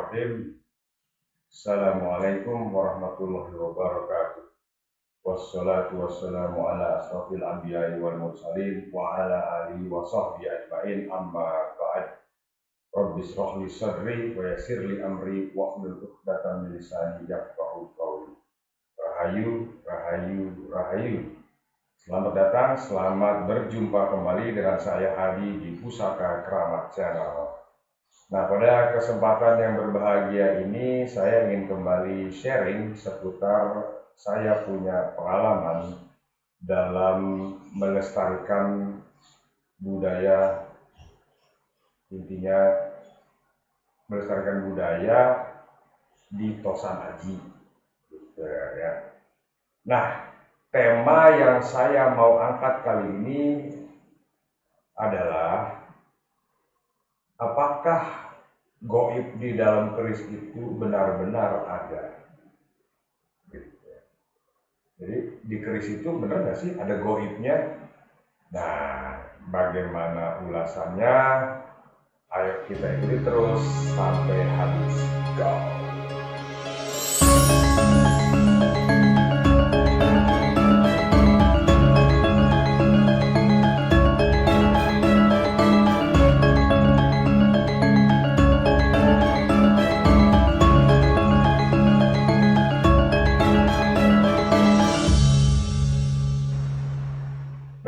Bismillahirrahmanirrahim. Assalamualaikum warahmatullahi wabarakatuh. Wassalatu wassalamu ala asrafil anbiya'i wal mursalin wa ala alihi wa sahbihi ajma'in, amma ba'd. Rabbi shrah li sadri wa yassir li amri wahlul 'uqdatam min lisani yafqahu qawli. Rahayu, rahayu, rahayu. Selamat datang, selamat berjumpa kembali dengan saya Hadi di Pusaka Keramat Channel. Nah, pada kesempatan yang berbahagia ini saya ingin kembali sharing seputar saya punya pengalaman dalam melestarikan budaya, intinya melestarikan budaya di Tosan Aji, gitu ya. Nah, tema yang saya mau angkat kali ini adalah apakah gaib di dalam keris itu benar-benar ada? Gitu. Jadi di keris itu benar nggak sih ada gaibnya? Nah, bagaimana ulasannya? Ayo kita ikuti terus sampai habis. Go!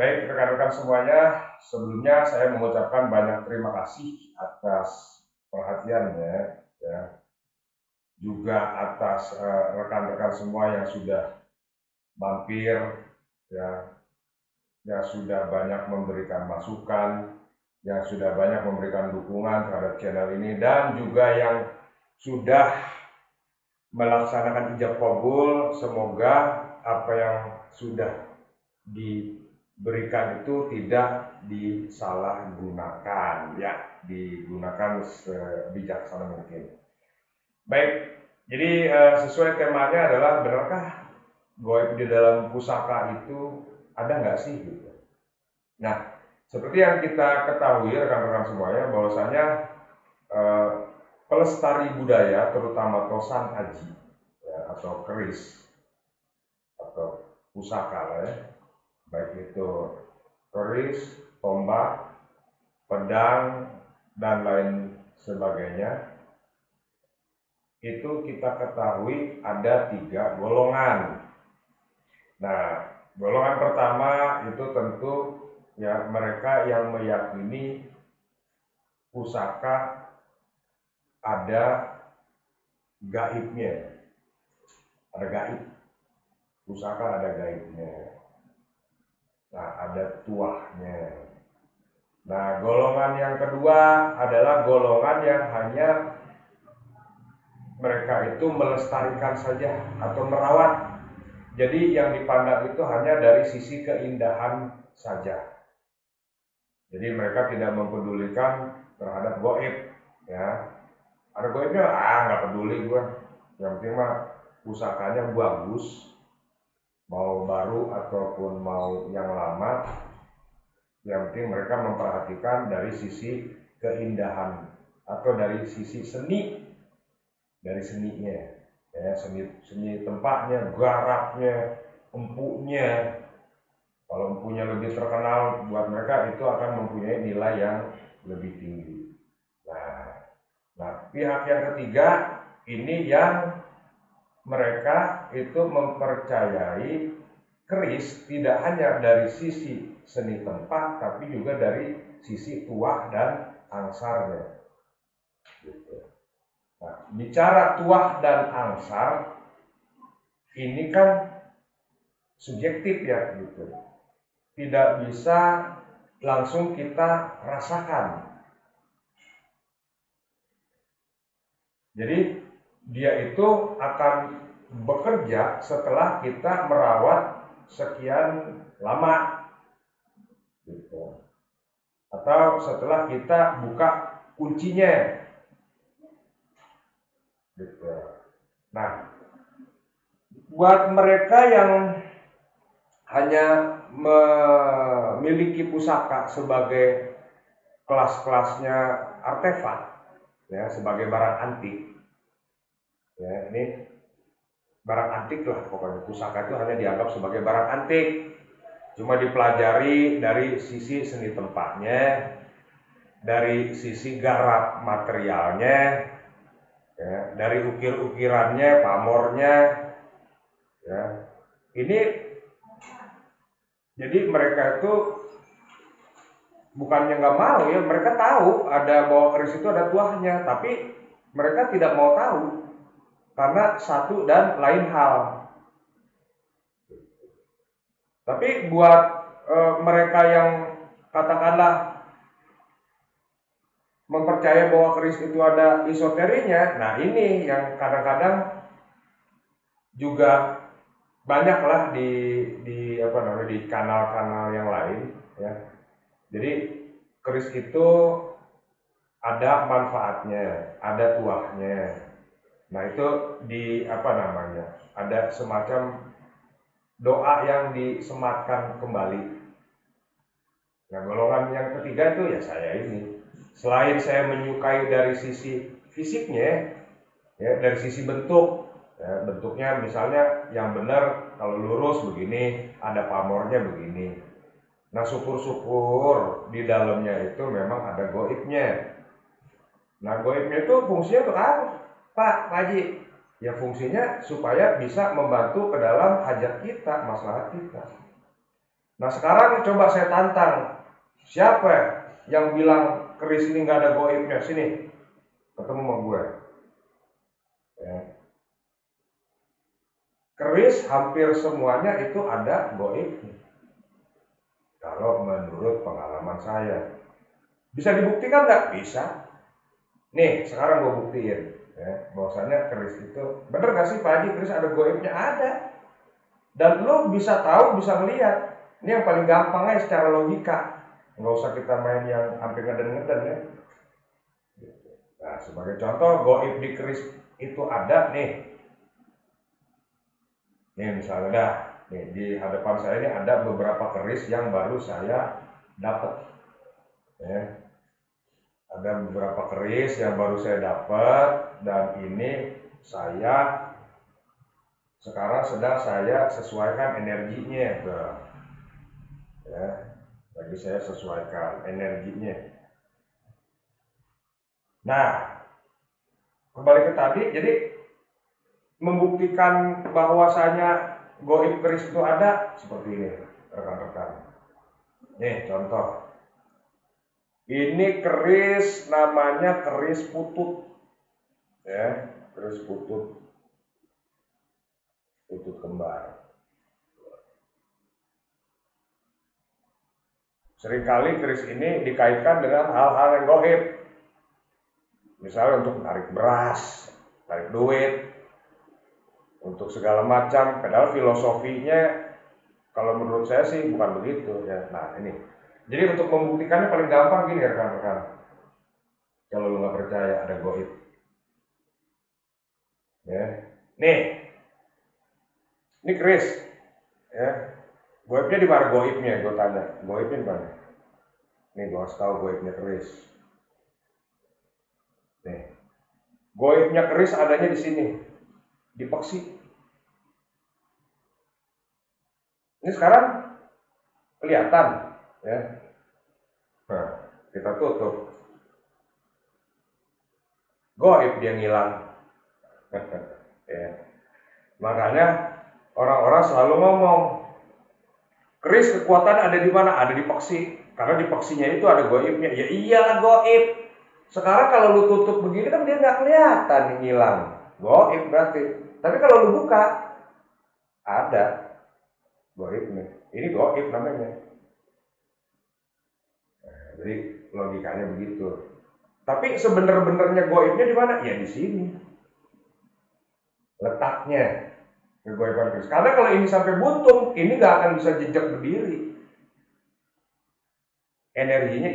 Baik rekan-rekan semuanya, sebelumnya saya mengucapkan banyak terima kasih atas perhatiannya, ya, juga atas rekan-rekan semua yang sudah mampir, ya, yang sudah banyak memberikan masukan, yang sudah banyak memberikan dukungan terhadap channel ini, dan juga yang sudah melaksanakan ijab kabul. Semoga apa yang sudah diberikan itu tidak disalahgunakan, ya, digunakan sebijaksana mungkin. Baik, jadi sesuai temanya adalah benarkah gaib di dalam pusaka itu ada nggak sih gitu. Nah, seperti yang kita ketahui rekan-rekan semuanya bahwasanya pelestari budaya terutama Tosan Aji, ya, atau keris atau pusaka lah ya, baik itu keris, tombak, pedang, dan lain sebagainya, itu kita ketahui ada 3 golongan. Nah, golongan pertama itu tentu ya mereka yang meyakini pusaka ada gaibnya, ada gaib, pusaka ada gaibnya. Nah, ada tuahnya. Nah, golongan yang kedua adalah golongan yang hanya mereka itu melestarikan saja atau merawat. Jadi yang dipandang itu hanya dari sisi keindahan saja. Jadi mereka tidak mempedulikan terhadap gaib, ya. Ada gaibnya, nggak peduli gue. Yang penting mah pusakanya bagus, mau baru ataupun mau yang lama, yang penting mereka memperhatikan dari sisi keindahan atau dari sisi seni, dari seninya, ya, seni tempatnya, garapnya, empunya. Kalau empunya lebih terkenal, buat mereka itu akan mempunyai nilai yang lebih tinggi. Nah, pihak yang ketiga ini yang mereka itu mempercayai keris tidak hanya dari sisi seni tempat, tapi juga dari sisi tuah dan angsarnya. Gitu. Nah, bicara tuah dan angsar ini kan subjektif ya, gitu. Tidak bisa langsung kita rasakan. Jadi dia itu akan bekerja setelah kita merawat sekian lama, gitu. Atau setelah kita buka kuncinya, gitu. Nah, buat mereka yang hanya memiliki pusaka sebagai kelas-kelasnya artefak, ya, sebagai barang antik, Ya, ini barang antik lah pokoknya. Pusaka itu hanya dianggap sebagai barang antik. Cuma dipelajari dari sisi seni tempatnya, dari sisi garap materialnya, ya, dari ukir-ukirannya, pamornya, ya. Ini jadi mereka itu bukannya nggak mau ya, mereka tahu ada bahwa keris itu ada tuahnya, tapi mereka tidak mau tahu karena satu dan lain hal. Tapi buat mereka yang katakanlah mempercaya bahwa keris itu ada esoterinya, nah ini yang kadang-kadang juga banyaklah di apa namanya di kanal-kanal yang lain, ya. Jadi keris itu ada manfaatnya, ada tuahnya. Nah itu di apa namanya? Ada semacam doa yang disematkan kembali. Nah golongan yang ketiga itu ya saya ini. Selain saya menyukai dari sisi fisiknya, ya dari sisi bentuk, ya, bentuknya misalnya yang benar kalau lurus begini, ada pamornya begini. Nah syukur-syukur di dalamnya itu memang ada goibnya. Nah goibnya itu fungsinya untuk apa? Pak Haji, ya fungsinya supaya bisa membantu ke dalam hajat kita, masalah kita. Nah sekarang coba saya tantang, siapa yang bilang keris ini nggak ada goibnya? Sini, ketemu sama gue. Ya. Keris hampir semuanya itu ada goibnya. Kalau menurut pengalaman saya, bisa dibuktikan nggak? Bisa. Nih sekarang gue buktiin. Ya, bahwasannya keris itu bener gak sih Pak Haji, keris ada goibnya? Ada. Dan lo bisa tahu, bisa melihat. Ini yang paling gampangnya secara logika, nggak usah kita main yang hampir ngeden-ngeden ya. Nah sebagai contoh goib di keris itu ada nih misalnya dah nih di hadapan saya ini ada beberapa keris yang baru saya dapat, ya. Ada beberapa keris yang baru saya dapat dan ini saya sekarang sedang saya sesuaikan energinya, ya. Lagi saya sesuaikan energinya. Nah, kembali ke tadi, jadi membuktikan bahwasanya goib keris itu ada seperti ini, rekan-rekan. Nih contoh, ini keris namanya keris putut, ya, keris putut, putut kembar. Seringkali keris ini dikaitkan dengan hal-hal yang goib. Misalnya untuk tarik beras, tarik duit, untuk segala macam. Padahal filosofinya kalau menurut saya sih bukan begitu, ya. Nah ini, jadi untuk membuktikannya paling gampang gini ya rekan-rekan. Kalau lu nggak percaya ada goib, ya. Ini keris, ya. Goibnya di mana goibnya? Gue tanya, goibnya di mana? Nih gue harus tahu goibnya keris. Nih, goibnya keris adanya di sini, di peksi. Ini sekarang kelihatan, ya. Nah, kita tutup. Goib dia ngilang. Ya. Makanya orang-orang selalu ngomong, keris kekuatan ada di mana? Ada di peksi. Karena di peksinya itu ada goibnya. Ya iyalah goib. Sekarang kalau lu tutup begini kan dia nggak kelihatan ngilang. Goib berarti. Tapi kalau lu buka, ada goibnya. Ini goib namanya. Nah, jadi logikanya begitu. Tapi sebenar-benarnya goibnya di mana? Ya di sini. Letaknya kegoiban keris. Karena kalau ini sampai buntung, ini nggak akan bisa jejak berdiri. Energinya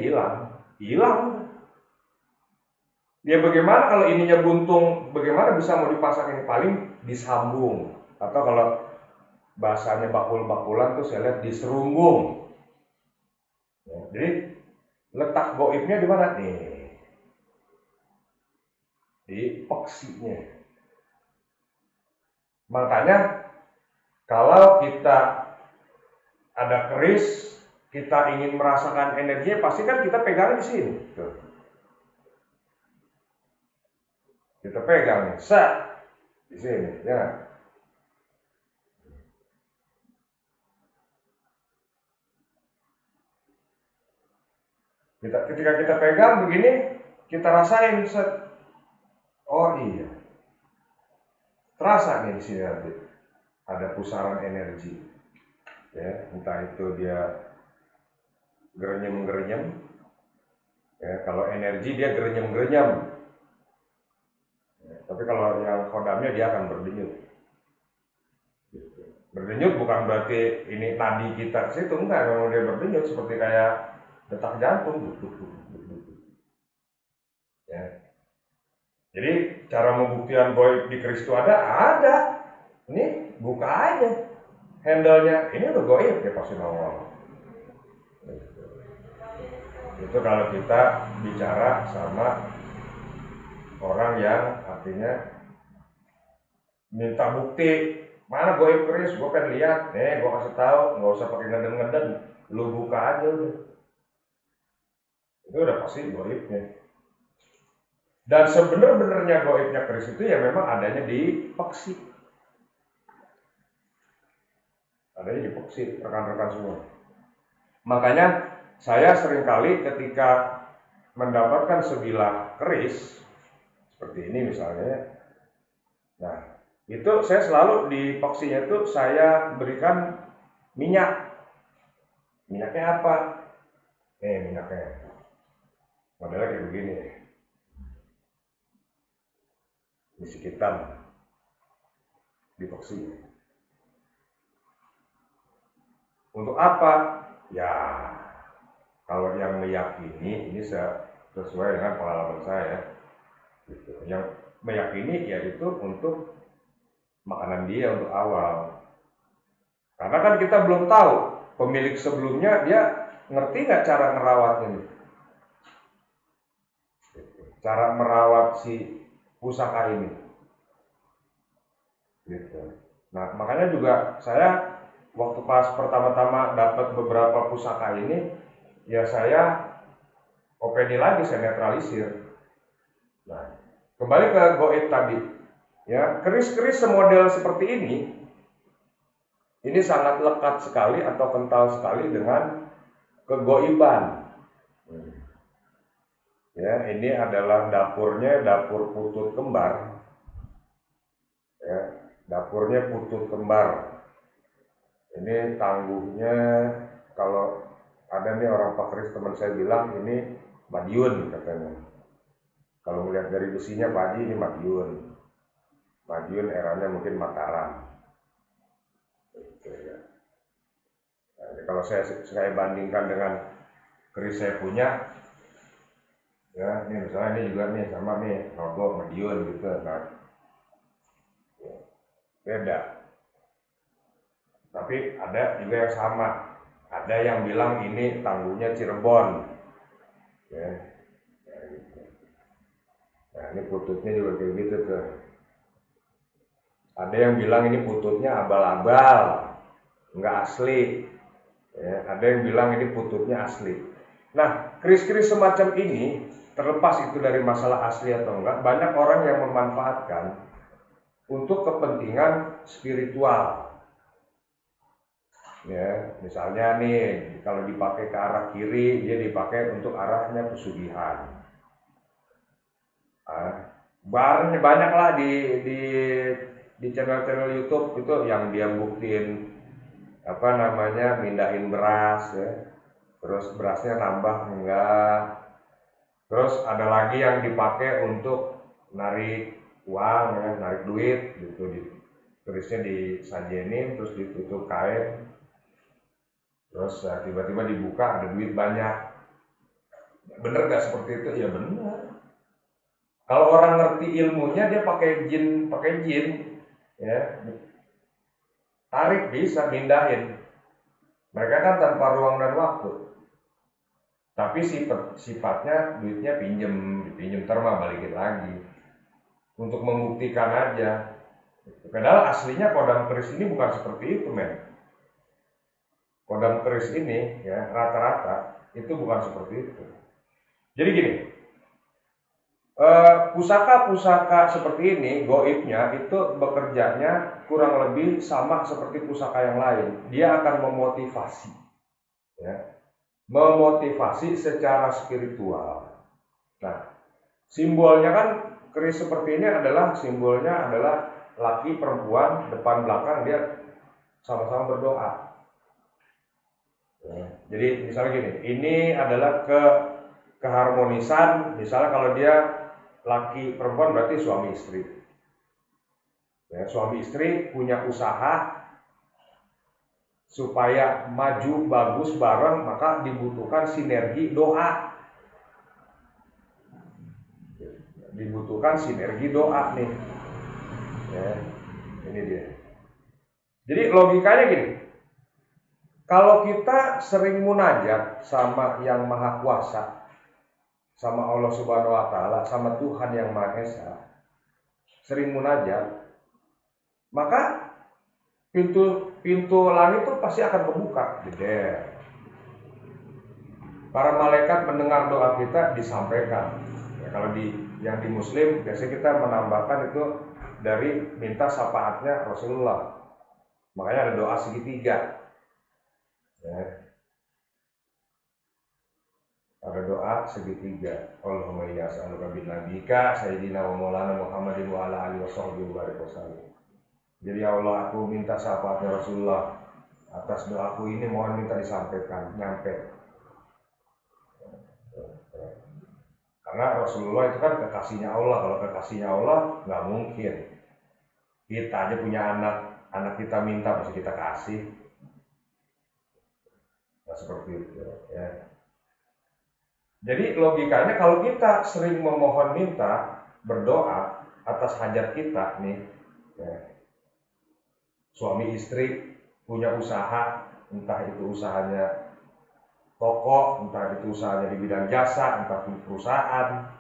hilang. Ya bagaimana kalau ininya buntung, bagaimana bisa mau dipasang ini? Paling disambung. Atau kalau bahasanya bakul-bakulan tuh saya lihat diserunggung. Ya, jadi letak goibnya di mana nih? Di peksinya. Makanya kalau kita ada keris, kita ingin merasakan energinya, pasti kan kita pegang di sini. Tuh. Kita pegang nih, di sini, ya. Ketika kita pegang begini, kita rasain, set. Oh iya, terasa nih di sini nanti ada pusaran energi, ya. Entah itu dia gerenyem-gerenyem, ya. Kalau energi dia gerenyem-gerenyem, ya. Tapi kalau yang kodamnya dia akan berdenyut. Berdenyut bukan berarti ini nadi kita ke situ, enggak. Memang dia berdenyut seperti kayak detak jantung, ya. Jadi cara pembuktian goib di keris itu ada. Ini buka aja handle-nya, ini udah goib ya pasti nongol. Itu kalau kita bicara sama orang yang artinya minta bukti, mana goib keris, gue pengen lihat, gue kasih tahu, nggak usah pakai ngeden-ngeden, lu buka aja udah. Itu udah pasti goibnya. Dan sebenar-benarnya goibnya keris itu ya memang adanya di peksi. Adanya di peksi, rekan-rekan semua. Makanya saya seringkali ketika mendapatkan sebilah keris seperti ini misalnya, nah itu saya selalu di peksinya itu saya berikan minyak. Minyaknya apa? Minyaknya modelnya kayak begini, misik hitam di peksi. Untuk apa? Ya, kalau yang meyakini, ini sesuai dengan pengalaman saya, gitu. Yang meyakini yaitu untuk makanan dia untuk awal. Karena kan kita belum tahu pemilik sebelumnya dia ngerti nggak cara merawatnya nih. Cara merawat si pusaka ini. Gitu. Nah, makanya juga saya waktu pas pertama-tama dapat beberapa pusaka ini, ya saya OPD lagi, saya netralisir. Nah, kembali ke goib tadi, ya keris-keris semodel seperti ini sangat lekat sekali atau kental sekali dengan kegoiban. Ya, ini adalah dapurnya, dapur putut kembar. Ya, dapurnya putut kembar. Ini tangguhnya, kalau ada nih orang pakeris teman saya bilang ini Madiun katanya. Kalau melihat dari besinya Pak Haji, ini Madiun. Madiun eranya mungkin Mataram. Gitu ya. Nah, kalau saya bandingkan dengan keris saya punya, ya ini misalnya ini juga nih sama nih Nogo Madiun gitu, nah beda. Tapi ada juga yang sama. Ada yang bilang ini tangguhnya Cirebon, ya. Nah ini pututnya juga kayak gitu tuh. Ada yang bilang ini pututnya abal-abal, nggak asli. Ya, ada yang bilang ini pututnya asli. Nah, keris-keris semacam ini, terlepas itu dari masalah asli atau enggak, banyak orang yang memanfaatkan untuk kepentingan spiritual. Ya, misalnya nih, kalau dipakai ke arah kiri, dia dipakai untuk arahnya pesugihan. Banyak lah di channel-channel YouTube itu yang dia buktiin apa namanya mindahin beras, ya. Terus berasnya nambah enggak. Terus ada lagi yang dipakai untuk narik uang, ya, narik duit gitu, tulisnya disajenin terus ditutup kain. Terus tiba-tiba dibuka ada duit banyak. Bener gak seperti itu? Ya bener. Kalau orang ngerti ilmunya dia pakai jin, ya tarik bisa mindahin. Mereka kan tanpa ruang dan waktu. Tapi sifatnya duitnya pinjem terma balikin lagi. Untuk membuktikan aja. Padahal aslinya kodam keris ini bukan seperti itu, men. Kodam keris ini ya rata-rata itu bukan seperti itu. Jadi gini, pusaka-pusaka seperti ini, goibnya itu bekerjanya kurang lebih sama seperti pusaka yang lain. Dia akan memotivasi, ya, memotivasi secara spiritual. Nah, simbolnya kan keris seperti ini adalah simbolnya adalah laki perempuan depan belakang dia sama-sama berdoa. Ya, jadi misalnya gini, ini adalah keharmonisan. Misalnya kalau dia laki perempuan berarti suami istri. Ya, suami istri punya usaha supaya maju bagus bareng, maka dibutuhkan sinergi doa. Dibutuhkan sinergi doa nih. Ya, ini dia. Jadi logikanya gini. Kalau kita sering munajat sama Yang Maha Kuasa, sama Allah Subhanahu wa taala, sama Tuhan Yang Maha Esa, sering munajat, maka pintu langit itu pasti akan terbuka, jeder. Para malaikat mendengar doa kita disampaikan. Ya, kalau yang di Muslim biasanya kita menambahkan itu dari minta syafaatnya Rasulullah. Makanya ada doa segitiga. Ya. Ada doa segitiga. Allahumma inni as'aluka bi nabiyika sayyidina wa maulana Muhammadin wa ala alihi washabbihi wa barik wasallam. Jadi ya Allah, aku minta syafaatnya Rasulullah. Atas doaku ini mohon minta disampaikan, nyampe. Karena Rasulullah itu kan kekasihnya Allah. Kalau kekasihnya Allah nggak mungkin. Kita aja punya anak kita minta pasti kita kasih. Nah, seperti itu ya. Jadi logikanya kalau kita sering memohon minta, berdoa atas hajat kita nih, ya, suami istri punya usaha, entah itu usahanya toko, entah itu usahanya di bidang jasa, entah itu perusahaan,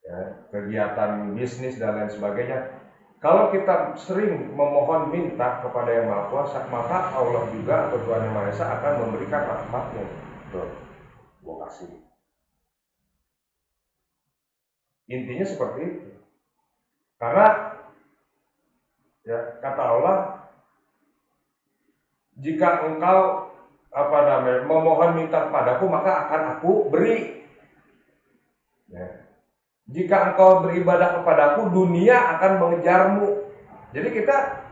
ya, kegiatan bisnis dan lain sebagainya. Kalau kita sering memohon minta kepada Yang Maha Kuasa, maka Allah juga atau Tuhan Yang Maha Esa akan memberikan rahmatnya. Tuh, gua kasih. Intinya seperti itu. Karena ya kata Allah, jika engkau memohon minta kepadaku, maka akan aku beri. Ya. Jika engkau beribadah kepadaku, dunia akan mengejarmu. Jadi kita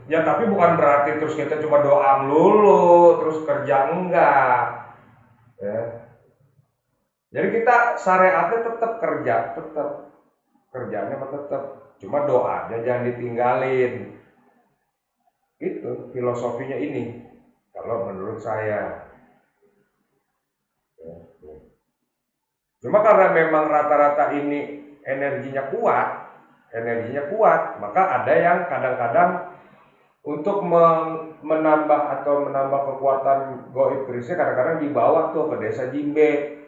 ya, tapi bukan berarti terus kita cuma doa melulu, terus kerja enggak. Ya. Jadi kita syariatnya tetap kerja, tetap kerjanya tetap, cuma doanya jangan ditinggalin. Itu filosofinya ini, kalau menurut saya. Cuma karena memang rata-rata ini energinya kuat, maka ada yang kadang-kadang untuk menambah kekuatan goib kerisnya kadang-kadang dibawa tuh ke desa Jimbe.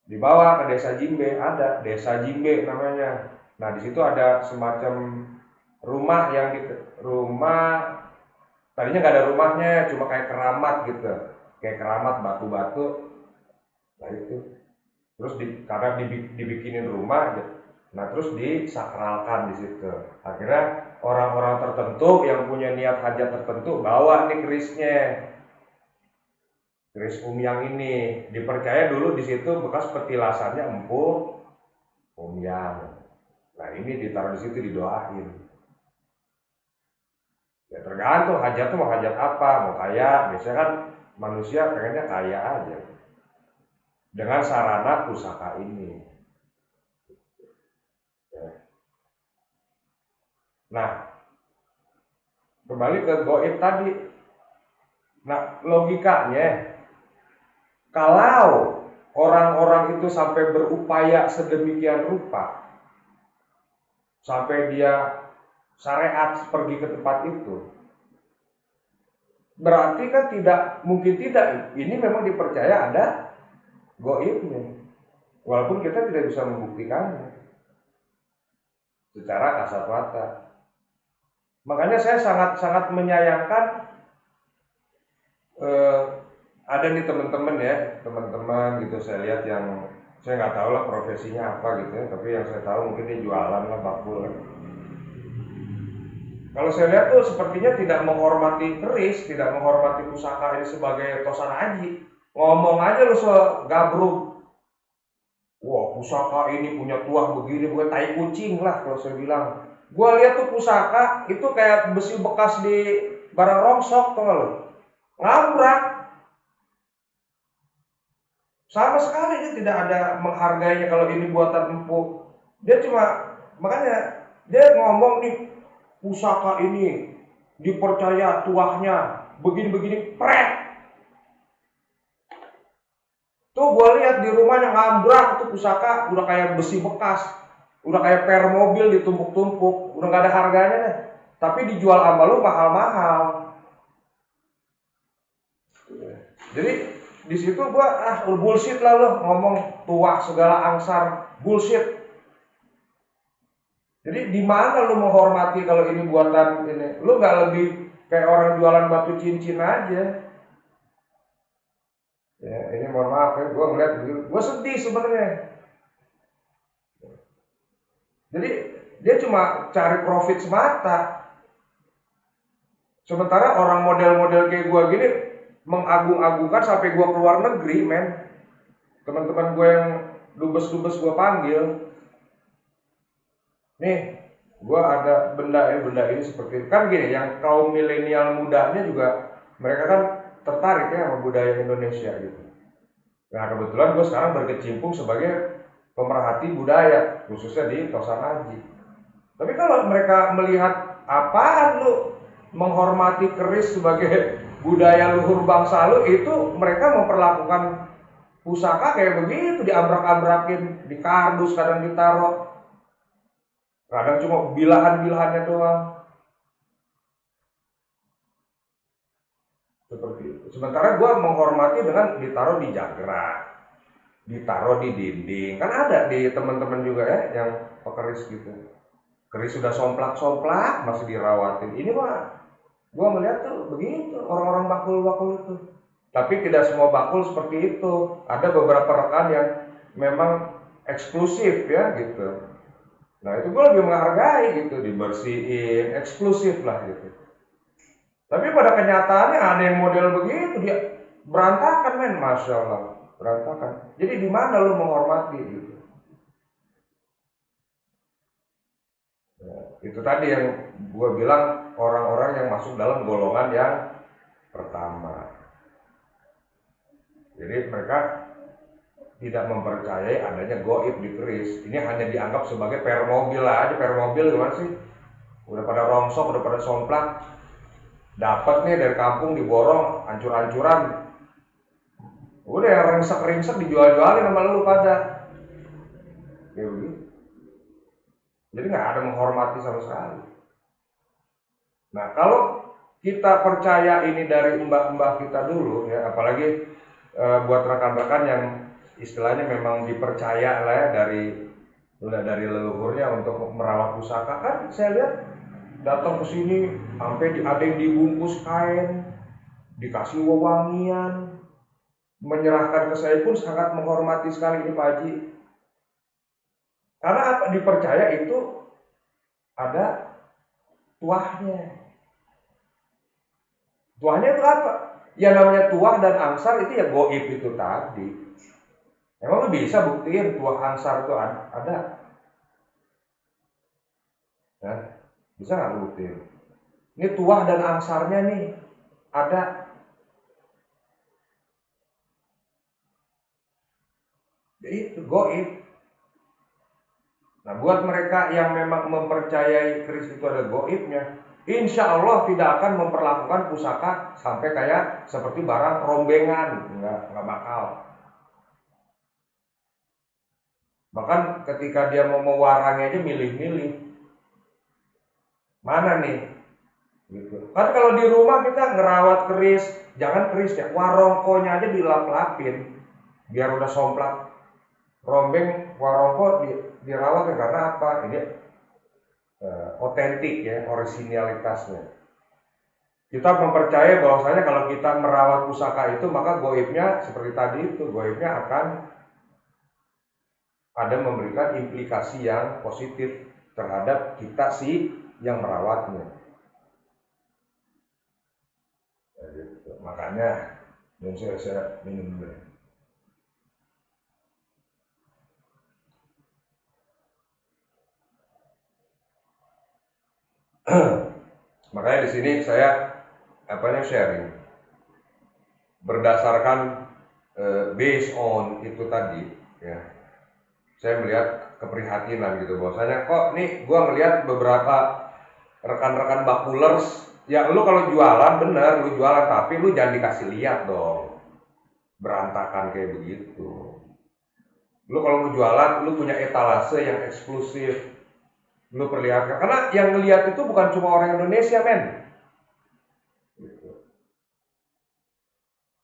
Dibawa ke desa Jimbe, ada desa Jimbe namanya. Nah, di situ ada semacam rumah tadinya nggak ada rumahnya, cuma kayak keramat gitu, kayak keramat batu-batu. Nah itu, terus karena dibikinin rumah, nah terus disakralkan di situ. Akhirnya orang-orang tertentu yang punya niat hajat tertentu bawa nih kerisnya. Keris Umyang ini dipercaya dulu di situ bekas petilasannya Empu Umyang. Nah ini ditaruh di situ didoain. Ya tergantung hajat tuh mau hajat apa, mau kaya. Biasanya kan manusia pengennya kaya aja dengan sarana pusaka ini. Nah kembali ke goib tadi. Nah logikanya, kalau orang-orang itu sampai berupaya sedemikian rupa, sampai dia syariat pergi ke tempat itu, berarti kan tidak ini memang dipercaya ada goibnya, walaupun kita tidak bisa membuktikannya. secara kasat mata. Makanya saya sangat menyayangkan eh, ada nih teman-teman gitu saya lihat yang saya nggak tahu lah profesinya apa gitu ya, tapi yang saya tahu mungkin dia jualan lah bakul kan. Kalau saya lihat tuh sepertinya tidak menghormati keris, tidak menghormati pusaka ini sebagai tosan aji. Ngomong aja lu gabruk, wah pusaka ini punya tuah begini, bukan tai kucing lah kalau saya bilang. Gua lihat tuh pusaka itu kayak besi bekas di barang rongsok tuh lo, ngabrak. Sama sekali dia tidak ada menghargainya kalau ini buatan empuk. Dia cuma makanya dia ngomong nih pusaka ini dipercaya tuahnya begini-begini pret. Tuh gue lihat di rumahnya ngambrak tuh pusaka udah kayak besi bekas, udah kayak per mobil ditumpuk-tumpuk, udah gak ada harganya deh. Tapi dijual sama lu mahal-mahal. Jadi di situ gua bullshit lah lo ngomong tuah segala angsar, bullshit. Jadi di mana lu menghormati kalau ini buatan ini? Lu nggak lebih kayak orang jualan batu cincin aja. Ya, ini mohon maaf ya, gua ngeliat begitu, gua sedih sebenarnya. Jadi dia cuma cari profit semata. Sementara orang model-model kayak gua gini mengagung-agungkan sampai gua keluar negeri, men. Teman-teman gue yang dubes-dubes gua panggil, nih gua ada benda ini seperti itu. Kan gini, yang kaum milenial mudanya juga mereka kan tertarik ya sama budaya Indonesia gitu. Nah kebetulan gue sekarang berkecimpung sebagai pemerhati budaya khususnya di Tosan Aji. Tapi kalau mereka melihat apaan lu menghormati keris sebagai budaya luhur bangsa lu, itu mereka memperlakukan pusaka kayak begitu, diabrak-abrakin, di kardus kadang ditaruh, kadang cuma bilahan-bilahannya doang. Seperti itu. Sementara gue menghormati dengan ditaruh di jagrak, ditaruh di dinding. Kan ada di teman-teman juga ya yang pekeris gitu. Keris sudah somplak-somplak masih dirawatin. Ini mah gue melihat tuh begitu orang-orang bakul-bakul itu. Tapi tidak semua bakul seperti itu. Ada beberapa rekan yang memang eksklusif ya gitu. Nah itu gue lebih menghargai gitu, dibersihin, eksklusif lah gitu. Tapi pada kenyataannya ada yang model begitu, dia berantakan men, masya Allah, berantakan. Jadi di mana lu menghormati gitu? Ya, itu tadi yang gue bilang orang-orang yang masuk dalam golongan yang pertama. Jadi mereka tidak mempercayai adanya goib di keris. Ini hanya dianggap sebagai per mobil aja. Per mobil gimana sih? Udah pada rongsok, udah pada somplak. Dapat nih dari kampung diborong, hancur-hancuran. Udah yang ringsek-ringsek dijual-jualin sama lu pada. Ya begitu. Jadi nggak ada menghormati sama sekali. Nah kalau kita percaya ini dari mbah-mbah kita dulu ya, apalagi buat rekan-rekan yang istilahnya memang dipercaya lah ya dari leluhurnya untuk merawat pusaka, kan saya lihat datang ke sini sampai ada yang dibungkus kain, dikasih wewangian, menyerahkan ke saya pun sangat menghormati sekali ini Pak Haji. Karena apa? Dipercaya itu ada tuahnya. Tuahnya itu apa? Yang namanya tuah dan angsar itu ya goib itu tadi. Emang lu bisa buktiin tuah angsar itu ada? Ya, bisa nggak lu buktiin? Ini tuah dan angsarnya nih ada. Jadi itu goib. Nah buat mereka yang memang mempercayai keris itu ada goibnya, insya Allah tidak akan memperlakukan pusaka sampai kayak seperti barang rombengan, nggak bakal. Bahkan ketika dia mau mewarangnya aja milih-milih, mana nih? Gitu. Kan kalau di rumah kita ngerawat keris, jangan keris ya, warongkonya aja dilap-lapin, biar udah somplak. Rombeng warongko dirawat ya karena apa? Ini otentik ya, orisinalitasnya. Kita mempercayai bahwasanya kalau kita merawat pusaka itu, maka goibnya seperti tadi itu, goibnya akan ada memberikan implikasi yang positif terhadap kita sih yang merawatnya. Jadi, makanya saya minum dulu. Makanya di sini saya sharing berdasarkan based on itu tadi ya. Saya melihat keprihatinan gitu bahwasanya kok nih gua melihat beberapa rekan-rekan bakulers ya, lu kalau jualan bener lu jualan, tapi lu jangan dikasih lihat dong berantakan kayak begitu. Lu kalau mau jualan lu punya etalase yang eksklusif, lu perlihatkan, karena yang ngelihat itu bukan cuma orang Indonesia men.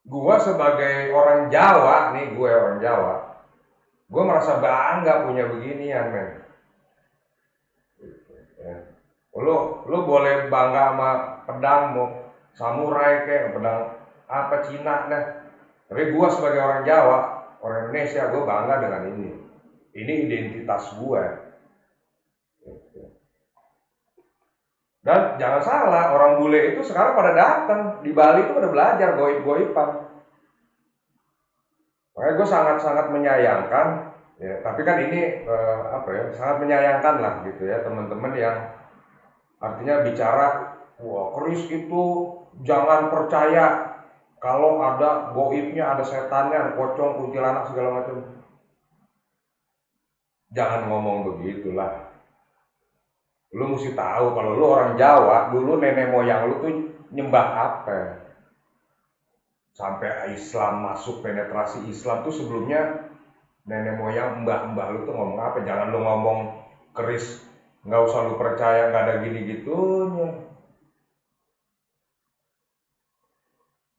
Gua sebagai orang Jawa nih, gue orang Jawa, gue merasa bangga punya beginian men. Ya. Lu boleh bangga sama pedangmu, samurai kayak pedang apa Cina dah. Tapi gue sebagai orang Jawa, orang Indonesia, gue bangga dengan ini. Ini identitas gue. Dan jangan salah, orang bule itu sekarang pada datang di Bali itu pada belajar goib-goiban. Makanya gue sangat-sangat menyayangkan, ya. Tapi kan ini sangat menyayangkan lah gitu ya teman-teman yang artinya bicara, wah keris itu jangan percaya kalau ada goibnya, ada setannya, ada pocong, kuntilanak segala macam. Jangan ngomong begitulah. Lu mesti tahu kalau lu orang Jawa, dulu nenek moyang lu tuh nyembah apa? Sampai Islam masuk, penetrasi Islam tuh sebelumnya nenek moyang mbah-mbah lu tuh ngomong apa? Jangan lu ngomong keris nggak usah lu percaya, nggak ada gini gitunya.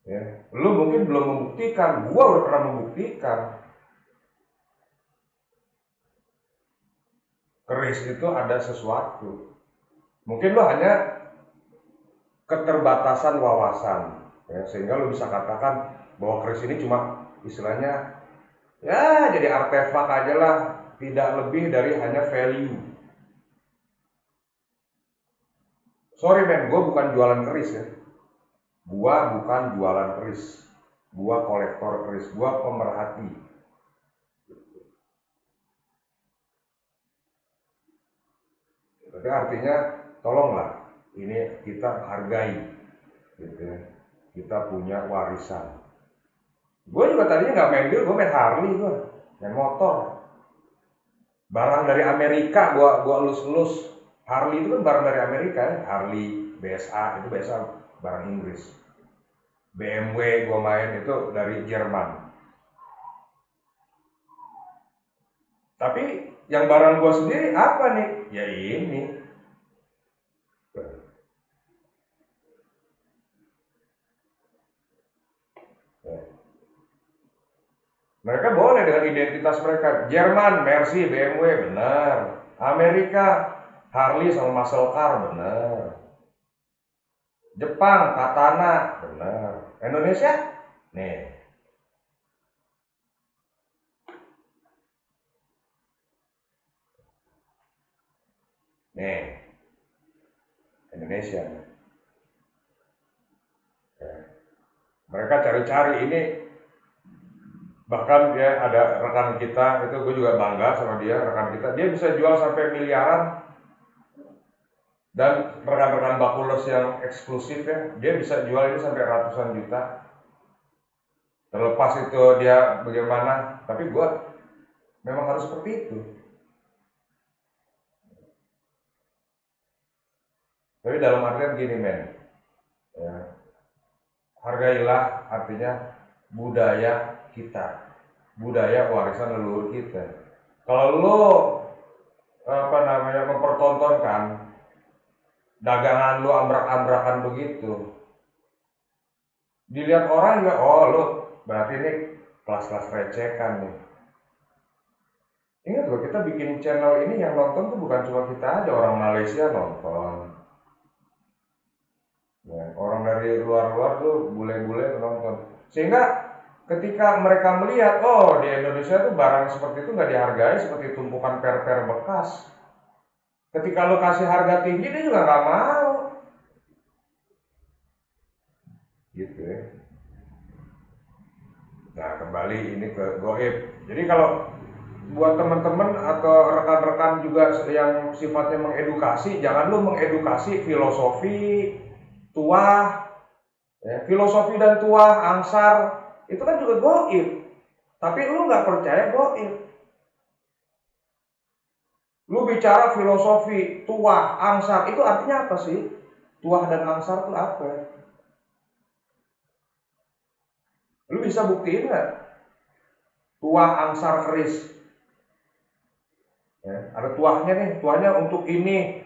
Ya. Lu mungkin belum membuktikan, gua udah pernah membuktikan. Keris itu ada sesuatu. Mungkin lu hanya keterbatasan wawasan, ya, sehingga lu bisa katakan bahwa keris ini cuma istilahnya ya jadi artefak aja lah, tidak lebih dari hanya value. Sorry men, gue bukan jualan keris ya. Gue bukan jualan keris. Gue kolektor keris, gue pemerhati. Tapi artinya tolonglah, ini kita hargai, gitu ya. Kita punya warisan. Gue juga tadinya nggak main gue main Harley, gue main motor. Barang dari Amerika, gue elus-elus. Harley itu kan barang dari Amerika ya. Harley, BSA, itu BSA barang Inggris. BMW gue main itu dari Jerman. Tapi yang barang gue sendiri apa nih? Ya ini. Mereka boleh dengan identitas mereka. Jerman, Mercy, BMW, benar. Amerika, Harley sama muscle car, benar. Jepang, Katana, benar. Indonesia, nih. Nih, Indonesia. Mereka cari-cari ini, bahkan dia ada rekan kita, itu gue juga bangga sama dia, rekan kita. Dia bisa jual sampai miliaran. Dan rekan-rekan bakulers yang eksklusif ya, dia bisa jual ini sampai ratusan juta. Terlepas itu dia bagaimana, tapi gue memang harus seperti itu. Tapi dalam artian gini men, ya, hargailah artinya budaya kita, budaya warisan leluhur kita. Kalau lo mempertontonkan dagangan lo ambrak-ambrakan begitu, dilihat orang juga, oh lo berarti ini kelas-kelas recekan nih. Ingat loh, kita bikin channel ini yang nonton tuh bukan cuma kita aja, orang Malaysia nonton. Ya, orang dari luar-luar tuh bule-bule nonton. Sehingga ketika mereka melihat, oh di Indonesia tuh barang seperti itu nggak dihargai, seperti tumpukan per-per bekas. Ketika lo kasih harga tinggi, dia juga nggak mau. Gitu ya. Nah, kembali ini ke goib. Jadi kalau buat teman-teman atau rekan-rekan juga yang sifatnya mengedukasi, jangan lu mengedukasi filosofi tuah, ya, filosofi dan tuah angsar itu kan juga goib. Tapi lu nggak percaya goib. Lu bicara filosofi tuah angsar itu artinya apa sih? Tuah dan angsar itu apa? Lu bisa buktiin nggak? Tuah angsar keris. Ya, ada tuahnya nih, tuahnya untuk ini,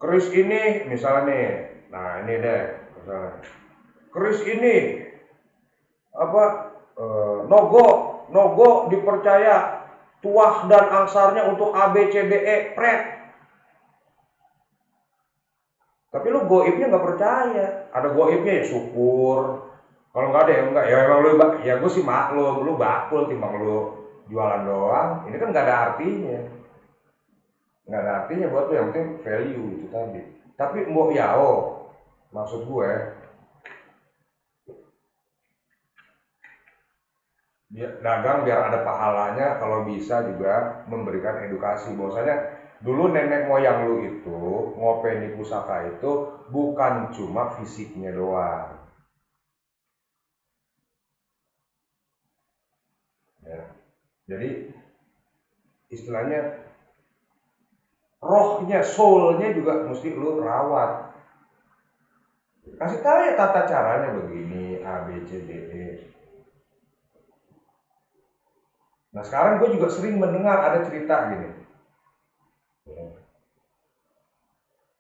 keris ini misalnya nih. Nah ini deh misalnya. Keris ini apa nogo nogo dipercaya tuah dan angsarnya untuk A B C D E pret. Tapi lu goibnya nggak percaya. Ada goibnya ya syukur. Kalau nggak ada ya enggak, ya memang lu, ya gue sih maklum lu bakul timbang lu jualan doang. Ini kan nggak ada artinya, nggak ada artinya buat lu, yang penting value itu tadi. Tapi mau ya, maksud gue dagang biar ada pahalanya, kalau bisa juga memberikan edukasi bahwasanya dulu nenek moyang lu itu ngopeni pusaka itu bukan cuma fisiknya doang ya. Jadi istilahnya rohnya, soulnya juga mesti lu rawat. Kasih tahu ya tata caranya begini, A B C D E. Nah sekarang gue juga sering mendengar ada cerita gini,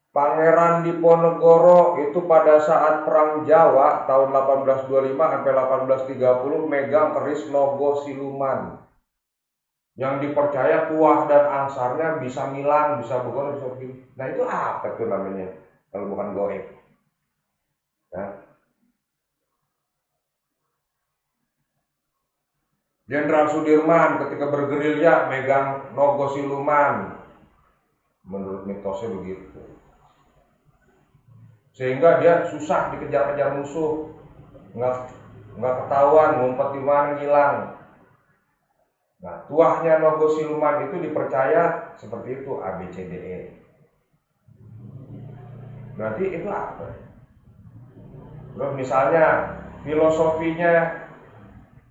Pangeran Diponegoro itu pada saat Perang Jawa tahun 1825 sampai 1830 megang keris Nogo Siluman yang dipercaya tuah dan angsarnya bisa ngilang, bisa begono, bisa begini. Nah itu apa tuh namanya kalau bukan goib? Ya. Jenderal Sudirman ketika bergerilya megang Nogo Siluman, menurut mitosnya begitu. Sehingga dia susah dikejar-kejar musuh, nggak nggak ketahuan, ngumpet di mana, ngilang. Nah, tuahnya Nogo Siluman itu dipercaya seperti itu, A B C D E. Berarti itu apa? Terus misalnya filosofinya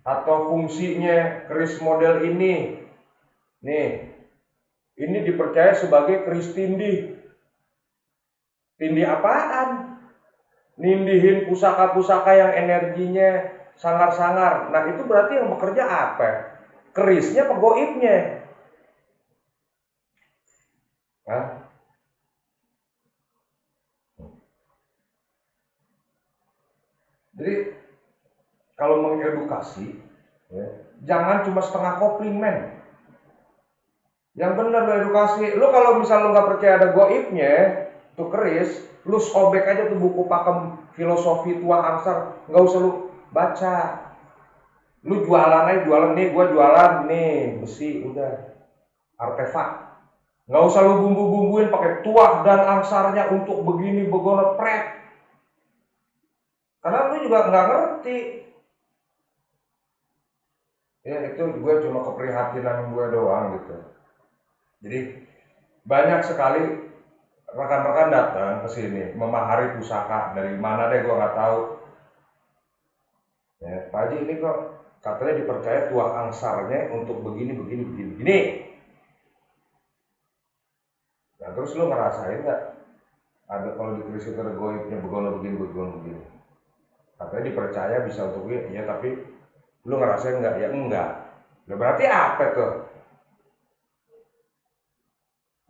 atau fungsinya keris model ini, nih, ini dipercaya sebagai keris tindih. Tindih apaan? Nindihin pusaka-pusaka yang energinya sangar-sangar. Nah itu berarti yang bekerja apa? Kerisnya apa goibnya? Hah? Jadi kalau mengedukasi, ya, jangan cuma setengah kopling men. Yang benar lo edukasi. Lo kalau misal lo nggak percaya ada goibnya, tuh keris, lu sobek aja tuh buku pakem filosofi tua angsar, nggak usah lu baca. Lu jualan aja, jualan nih, gua jualan nih besi, udah artefak. Nggak usah lu bumbu-bumbuin pakai tuah dan angsarnya untuk begini begono pret. Karena lu juga nggak ngerti. Ya itu gue cuma keprihatinan gue doang gitu. Jadi banyak sekali rekan-rekan datang ke sini memahari pusaka dari mana deh gue nggak tahu. Ya, Pak Haji ini kok katanya dipercaya tuah angsarnya untuk begini begini begini begini. Nah terus lu ngerasain nggak ada kalau di keris itu ada goibnya begono begini begono begini. Katanya dipercaya bisa untuk begini, ya tapi lu ngerasain nggak? Ya enggak. Nah, berarti apa tuh?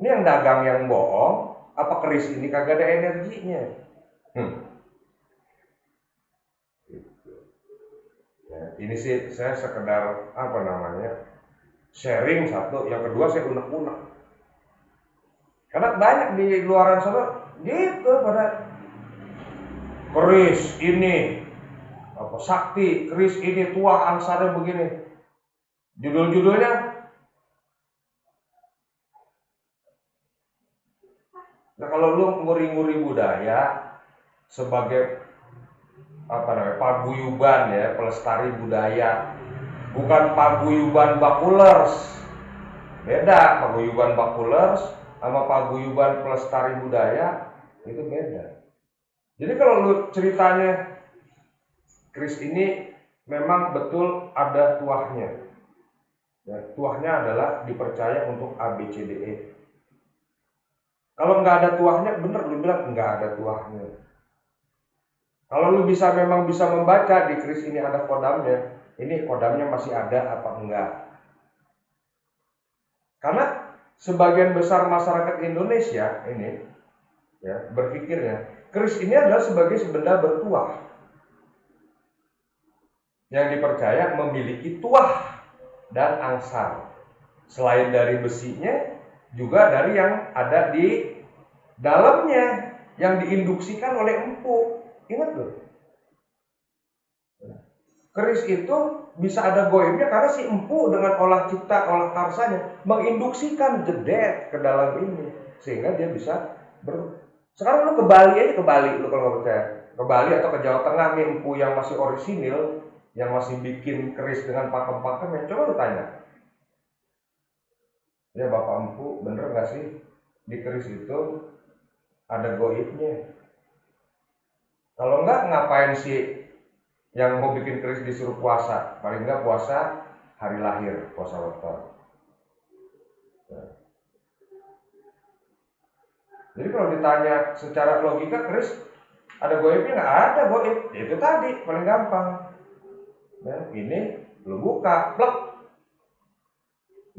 Ini yang dagang yang bohong, apa keris ini kagak ada energinya? Hmm. Ya, ini sih saya sekedar apa namanya sharing satu, yang kedua saya unek-unek. Karena banyak di luaran sana gitu pada keris ini apa sakti, keris ini tua angsarnya begini. Judul-judulnya nah kalau lu nguri-nguri budaya sebagai apa namanya paguyuban ya pelestari budaya, bukan paguyuban bakulers. Beda paguyuban bakulers sama paguyuban pelestari budaya itu beda. Jadi kalau lu ceritanya keris ini memang betul ada tuahnya. Ya, tuahnya adalah dipercaya untuk A B C D E. Kalau nggak ada tuahnya, bener lu bilang nggak ada tuahnya. Kalau lu memang bisa membaca di keris ini ada kodamnya, ini kodamnya masih ada apa enggak? Karena sebagian besar masyarakat Indonesia ini ya berpikirnya keris ini adalah sebagai benda bertuah yang dipercaya memiliki tuah dan angsar. Selain dari besinya, juga dari yang ada di dalamnya yang diinduksikan oleh empu. Ingat loh. Keris itu bisa ada goibnya karena si empu dengan olah cipta, olah karsanya menginduksikan jedet ke dalam ini sehingga dia bisa Sekarang lu ke Bali aja, ke Bali lu kalau nggak percaya, ke Bali atau ke Jawa Tengah nih empu yang masih orisinil, yang masih bikin keris dengan pakem-pakemnya, coba lu tanya, ya Bapak empu bener nggak sih di keris itu ada goibnya? Kalau enggak ngapain sih yang mau bikin keris disuruh puasa? Paling enggak puasa hari lahir, puasa weton. Nah, jadi kalau ditanya secara logika keris ada goibnya nggak? Ada goib. Ya, itu tadi paling gampang. Nah, ini lu buka, plek,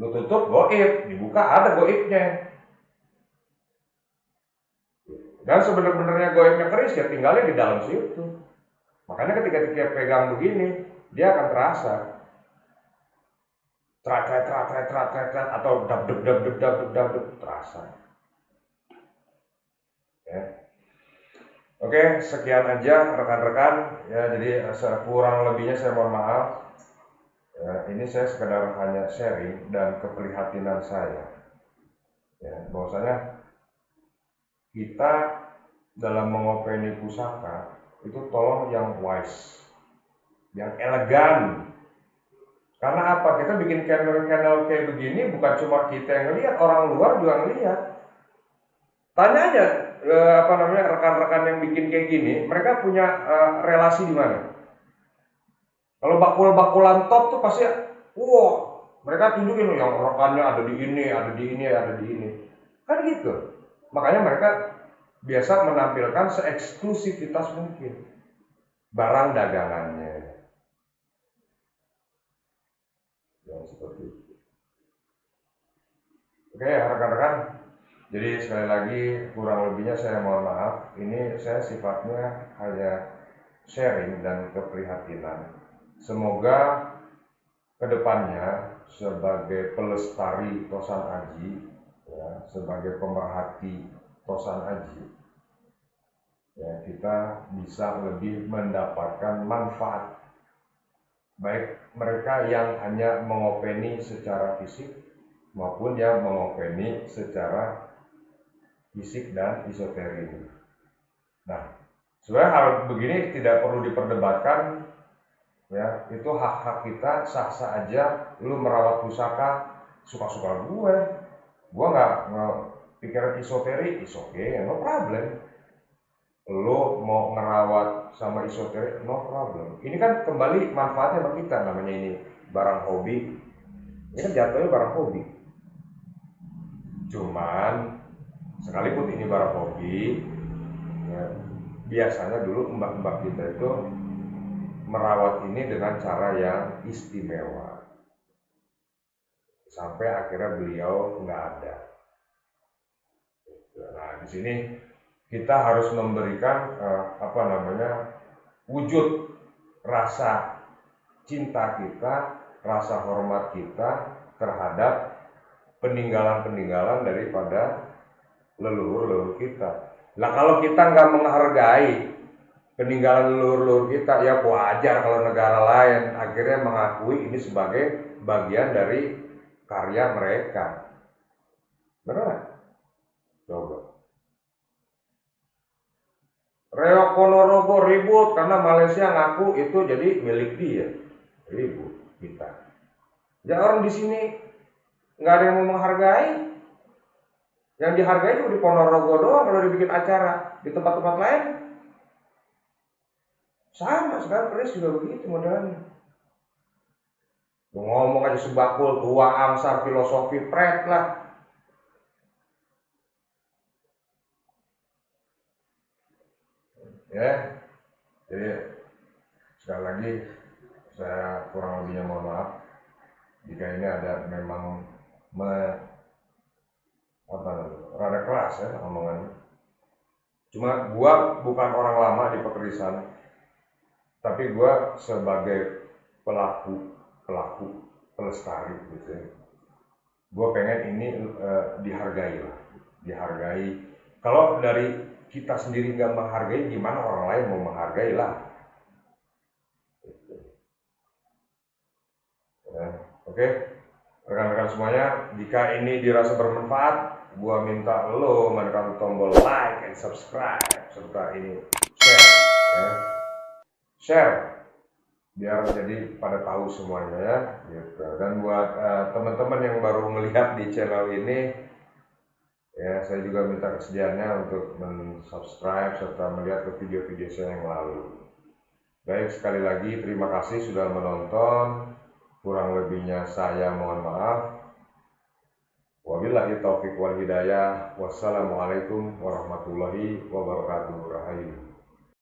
lu tutup goib, dibuka ada goibnya. Dan sebenarnya goibnya keris ya tinggalnya di dalam situ. Makanya ketika dia pegang begini, dia akan terasa trat atau dab terasa. Ya. Oke, sekian aja rekan-rekan. Ya, jadi kurang lebihnya saya mohon maaf. Ya, ini saya sekedar hanya sharing dan keprihatinan saya. Ya, bahwasanya kita dalam mengopeni pusaka itu tolong yang wise, yang elegan. Karena apa? Kita bikin channel-channel kayak begini bukan cuma kita yang ngelihat, orang luar juga ngelihat. Tanya aja rekan-rekan yang bikin kayak gini, mereka punya relasi di mana? Kalau bakul-bakulan top tuh pasti, wow, mereka tunjukin yang rekannya ada di ini, ada di ini, ada di ini. Kan gitu. Makanya mereka biasa menampilkan seeksklusivitas mungkin barang dagangannya. Yang seperti itu. Oke, rekan-rekan. Jadi sekali lagi kurang lebihnya saya mohon maaf. Ini saya sifatnya hanya sharing dan keprihatinan. Semoga kedepannya sebagai pelestari Tosan Aji, ya, sebagai pemerhati Tosan Aji, ya, kita bisa lebih mendapatkan manfaat. Baik mereka yang hanya mengopeni secara fisik maupun yang mengopeni secara fisik dan esoterik. Nah, sebenarnya hal begini tidak perlu diperdebatkan, ya itu hak-hak kita, sah-sah aja. Lu merawat pusaka suka-suka gue nggak pikiran esoterik, is okay, no problem. Lu mau ngerawat sama esoterik, no problem. Ini kan kembali manfaatnya bagi kita, namanya ini barang hobi. Ini kan jatuhnya barang hobi. Cuman sekalipun ini barang hobi, ya, biasanya dulu mbak-mbak kita itu merawat ini dengan cara yang istimewa sampai akhirnya beliau nggak ada. Nah, di sini kita harus memberikan wujud rasa cinta kita, rasa hormat kita terhadap peninggalan-peninggalan daripada leluhur-leluhur kita. Lah kalau kita nggak menghargai peninggalan leluhur-leluhur kita, ya wajar kalau negara lain akhirnya mengakui ini sebagai bagian dari karya mereka. Benar? Coba. Reok Ponorogo ribut karena Malaysia ngaku itu jadi milik dia. Ribut kita. Ya orang di sini nggak ada yang mau menghargai. Yang dihargai cuma di Ponorogo doang kalau dibikin acara. Di tempat-tempat lain sama, sekarang Chris juga begitu modelnya. Ngomong aja sebakul, tua angsar, filosofi, pret lah. Ya, jadi sekali lagi saya kurang lebihnya mohon maaf jika ini ada memang rada keras ya omongannya. Cuma gua bukan orang lama di pekerjaan, tapi gua sebagai pelaku pelestari gitu ya. Gua pengen ini dihargai lah, dihargai. Kalau dari kita sendiri nggak menghargai, gimana orang lain mau menghargai lah? Ya, oke, rekan-rekan semuanya, jika ini dirasa bermanfaat, gua minta lo menekan tombol like and subscribe serta ini share, ya. Share biar jadi pada tahu semuanya ya gitu. Dan buat teman-teman yang baru melihat di channel ini ya, saya juga minta kesediaannya untuk subscribe serta melihat ke video-video saya yang lalu. Baik, sekali lagi terima kasih sudah menonton. Kurang lebihnya saya mohon maaf. Wabillahi taufiq wal hidayah. Wassalamualaikum warahmatullahi wabarakatuh. Rahayu.